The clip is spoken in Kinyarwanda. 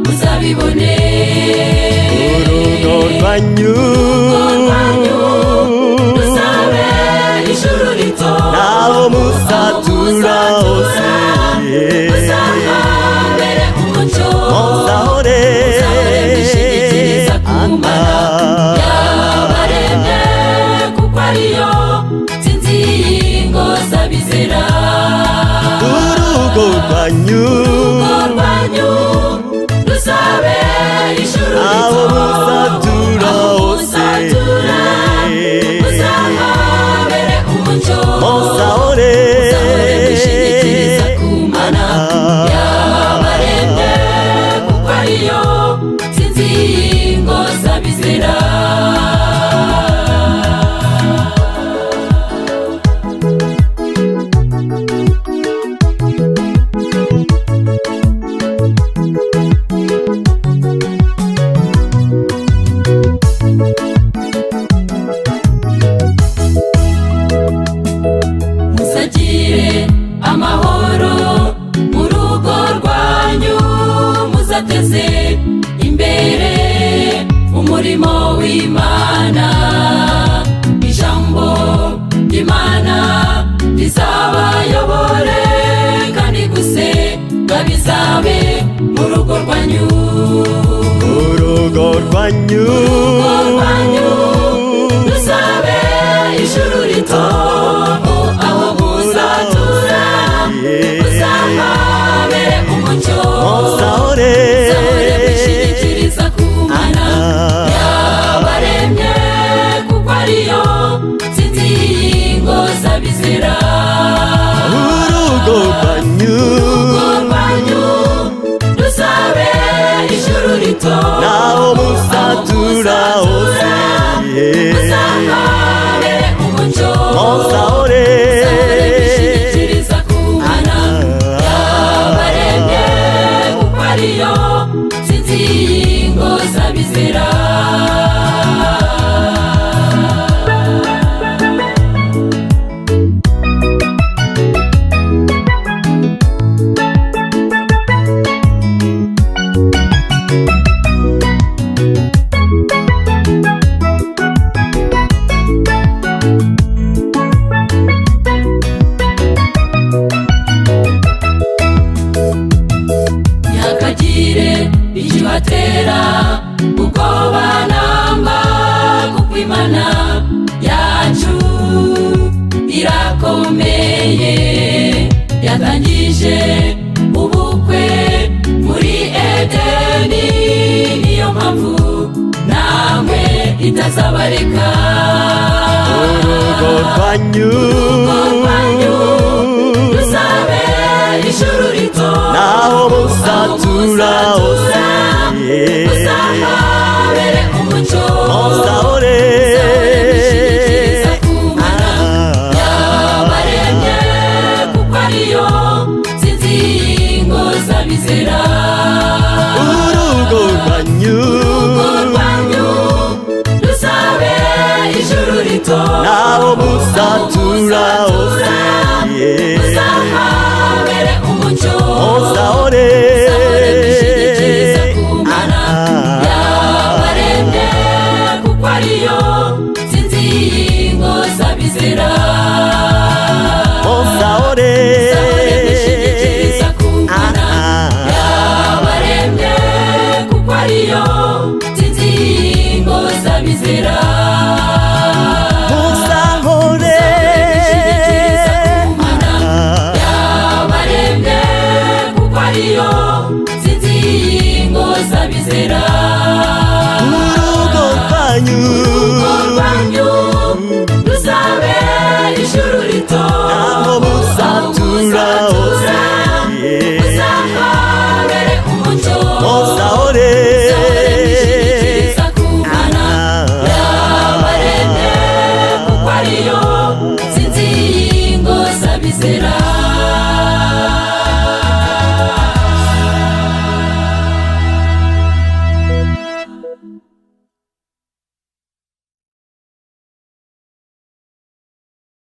muzabibone. urugo rwanyu ruzabe ijuru rito, naho musatura hose muzahabere umucyo, muzahore mwishingikiriza ku Mana yabaremye, kuko ariyo nsinzi y'ingo z'abizera. urugo rwanyu ruzabe ijuru naho rito, musatura hose muzahabere umucyo, muzahore mwishingikiriza ku Mana yabaremye, kuko ariyo nsinzi y'ingo z'abizera. Musagire amahoro mu rugo rwanyu, muzateze imbere umurimo w'Imana. Ijambo ry'Imana rizabayobore, kandi gusenga bizabe mu rugo rwanyu. urugo rwanyu ruzabe ijuru rito, aho muzatura muzahabere umucyo, muzahore mwishingikiriza ku Mana yabaremye, kuko ariyo nsinzi y'ingo z'abizera. urugo rwanyu ruzabe ijuru rito, naho musatura hose muzahabere umucyo, muzahore mwishingikiriza ku Mana yabaremye, kuko ariyo nsinzi y'ingo z'abizera. Yakagire ikibatera ubwoba namba, kuko Imana yacu irakomeye. Yatangije ubukwe muri Edeni, niyo mpamvu namwe itazabareka. urugo rwanyu ruzabe ijuru rito, naho musatura hose muzahabere umucyo, muzahore mwishingikiriza ku Mana yabaremye, kuko ariyo nsinzi y'ingo z'abizera. urugo rwanyu ruzabe ijuru rito, naho musatura hose muzahabere umucyo, muzahore mwishingikiriza ku Mana yabaremye, kuko ariyo nsinzi y'ingo z'abizera. muzahore mwishingikiriza ku Mana yabaremye, kuko ariyo nsinzi y'ingo z'abizera. muzahore mwishingikiriza ku Mana yabaremye, kuko ariyo nsinzi y'ingo z'abizera. urugo rwanyu ruzabe ijuru rito,